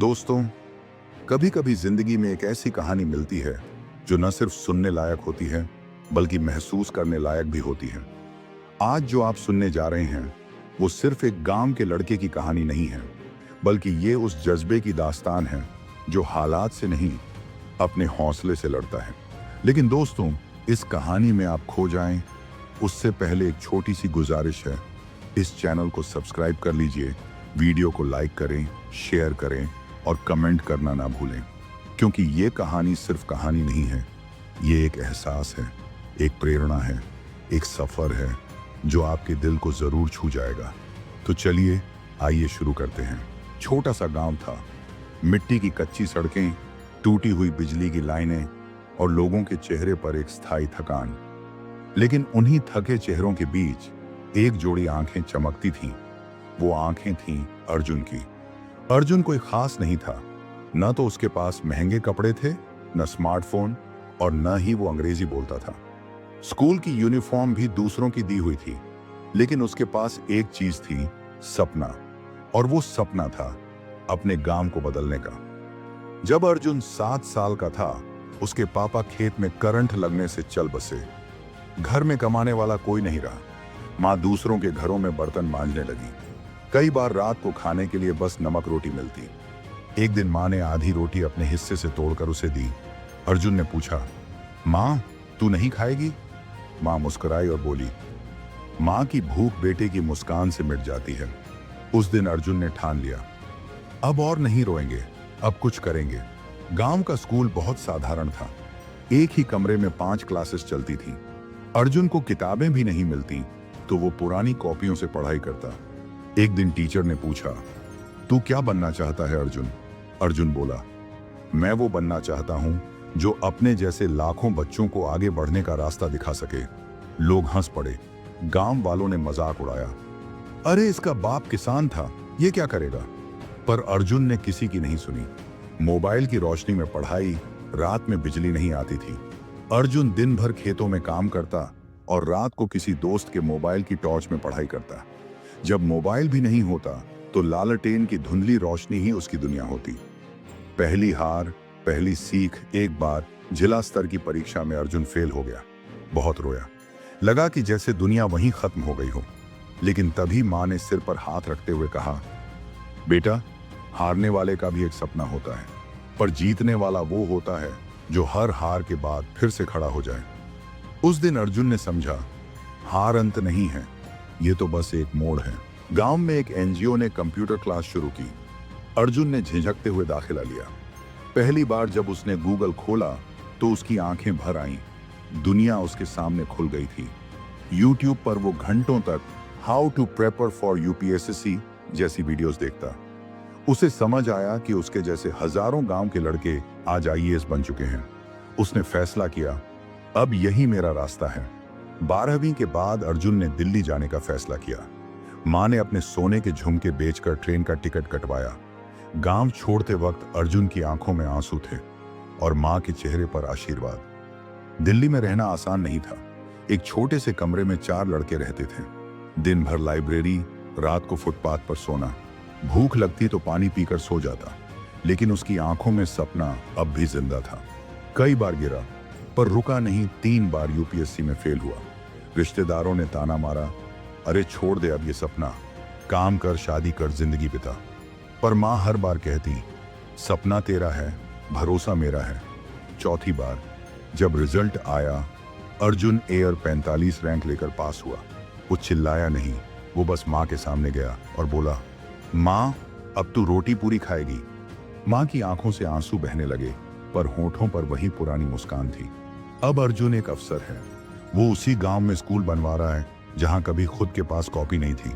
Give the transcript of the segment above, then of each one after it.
दोस्तों, कभी कभी जिंदगी में एक ऐसी कहानी मिलती है जो न सिर्फ सुनने लायक होती है बल्कि महसूस करने लायक भी होती है। आज जो आप सुनने जा रहे हैं वो सिर्फ एक गांव के लड़के की कहानी नहीं है, बल्कि ये उस जज्बे की दास्तान है जो हालात से नहीं, अपने हौसले से लड़ता है। लेकिन दोस्तों, इस कहानी में आप खो जाएं उससे पहले एक छोटी सी गुजारिश है। इस चैनल को सब्सक्राइब कर लीजिए, वीडियो को लाइक करें, शेयर करें और कमेंट करना ना भूलें, क्योंकि ये कहानी सिर्फ कहानी नहीं है, ये एक एहसास है, एक प्रेरणा है, एक सफर है जो आपके दिल को जरूर छू जाएगा। तो चलिए आइए शुरू करते हैं। छोटा सा गांव था, मिट्टी की कच्ची सड़कें, टूटी हुई बिजली की लाइनें और लोगों के चेहरे पर एक स्थायी थकान। लेकिन उन्हीं थके चेहरों के बीच एक जोड़ी आंखें चमकती थीं। वो आंखें थीं अर्जुन की। अर्जुन कोई खास नहीं था, न तो उसके पास महंगे कपड़े थे, न स्मार्टफोन और न ही वो अंग्रेजी बोलता था। स्कूल की यूनिफॉर्म भी दूसरों की दी हुई थी, लेकिन उसके पास एक चीज थी, सपना। और वो सपना था अपने गांव को बदलने का। जब अर्जुन 7 साल का था, उसके पापा खेत में करंट लगने से चल बसे। घर में कमाने वाला कोई नहीं रहा। माँ दूसरों के घरों में बर्तन मांजने लगी। कई बार रात को खाने के लिए बस नमक रोटी मिलती। एक दिन माँ ने आधी रोटी अपने हिस्से से तोड़कर उसे दी। अर्जुन ने पूछा, माँ तू नहीं खाएगी? माँ मुस्कुराई और बोली, माँ की भूख बेटे की मुस्कान से मिट जाती है। उस दिन अर्जुन ने ठान लिया, अब और नहीं रोएंगे, अब कुछ करेंगे। गांव का स्कूल बहुत साधारण था। एक ही कमरे में 5 क्लासेस चलती थी। अर्जुन को किताबें भी नहीं मिलती तो वो पुरानी कॉपियों से पढ़ाई करता। एक दिन टीचर ने पूछा, तू क्या बनना चाहता है अर्जुन? अर्जुन बोला, मैं वो बनना चाहता हूं जो अपने जैसे लाखों बच्चों को आगे बढ़ने का रास्ता दिखा सके। लोग हंस पड़े। गांव वालों ने मजाक उड़ाया, अरे इसका बाप किसान था, ये क्या करेगा? पर अर्जुन ने किसी की नहीं सुनी। मोबाइल की रोशनी में पढ़ाई, रात में बिजली नहीं आती थी। अर्जुन दिन भर खेतों में काम करता और रात को किसी दोस्त के मोबाइल की टॉर्च में पढ़ाई करता। जब मोबाइल भी नहीं होता तो लालटेन की धुंधली रोशनी ही उसकी दुनिया होती। पहली हार, पहली सीख। एक बार जिला स्तर की परीक्षा में अर्जुन फेल हो गया। बहुत रोया, लगा कि जैसे दुनिया वहीं खत्म हो गई हो। लेकिन तभी माँ ने सिर पर हाथ रखते हुए कहा, बेटा, हारने वाले का भी एक सपना होता है, पर जीतने वाला वो होता है जो हर हार के बाद फिर से खड़ा हो जाए। उस दिन अर्जुन ने समझा, हार अंत नहीं है, ये तो बस एक मोड़ है। गांव में एक एनजीओ ने कंप्यूटर क्लास शुरू की। अर्जुन ने झिझकते हुए दाखिला लिया। पहली बार जब उसने गूगल खोला तो उसकी आंखें भर आईं। दुनिया उसके सामने खुल गई थी। यूट्यूब पर वो घंटों तक how to prepare for UPSC जैसी वीडियोस देखता। उसे समझ आया कि उसके जैसे हजारों गांव के लड़के आज आईएएस बन चुके हैं। उसने फैसला किया, अब यही मेरा रास्ता है। 12वीं के बाद अर्जुन ने दिल्ली जाने का फैसला किया। माँ ने अपने सोने के झुमके बेचकर ट्रेन का टिकट कटवाया। गांव छोड़ते वक्त अर्जुन की आंखों में आंसू थे और माँ के चेहरे पर आशीर्वाद। दिल्ली में रहना आसान नहीं था। एक छोटे से कमरे में 4 लड़के रहते थे। दिन भर लाइब्रेरी, रात को फुटपाथ पर सोना। भूख लगती तो पानी पीकर सो जाता, लेकिन उसकी आंखों में सपना अब भी जिंदा था। कई बार गिरा पर रुका नहीं। 3 बार यूपीएससी में फेल हुआ। रिश्तेदारों ने ताना मारा, अरे छोड़ दे अब ये सपना, काम कर, शादी कर, जिंदगी बिता। पर माँ हर बार कहती, सपना तेरा है, भरोसा मेरा है। चौथी बार जब रिजल्ट आया, अर्जुन एयर 45 रैंक लेकर पास हुआ। वो चिल्लाया नहीं, वो बस माँ के सामने गया और बोला, माँ अब तू रोटी पूरी खाएगी। माँ की आंखों से आंसू बहने लगे, पर होठों पर वही पुरानी मुस्कान थी। अब अर्जुन एक अफसर है। वो उसी गांव में स्कूल बनवा रहा है जहां कभी खुद के पास कॉपी नहीं थी।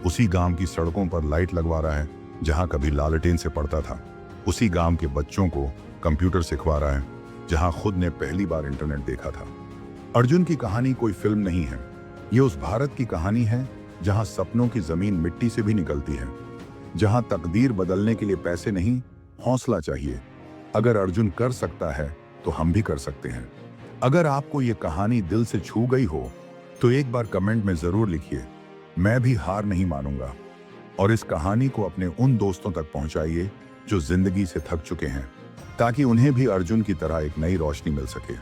उसी गांव की सड़कों पर लाइट लगवा रहा है जहां कभी लालटेन से पढ़ता था। उसी गांव के बच्चों को कंप्यूटर सिखवा रहा है जहां खुद ने पहली बार इंटरनेट देखा था। अर्जुन की कहानी कोई फिल्म नहीं है, ये उस भारत की कहानी है जहां सपनों की जमीन मिट्टी से भी निकलती है, जहां तकदीर बदलने के लिए पैसे नहीं, हौसला चाहिए। अगर अर्जुन कर सकता है तो हम भी कर सकते हैं। अगर आपको ये कहानी दिल से छू गई हो तो एक बार कमेंट में जरूर लिखिए, मैं भी हार नहीं मानूंगा। और इस कहानी को अपने उन दोस्तों तक पहुंचाइए जो जिंदगी से थक चुके हैं, ताकि उन्हें भी अर्जुन की तरह एक नई रोशनी मिल सके।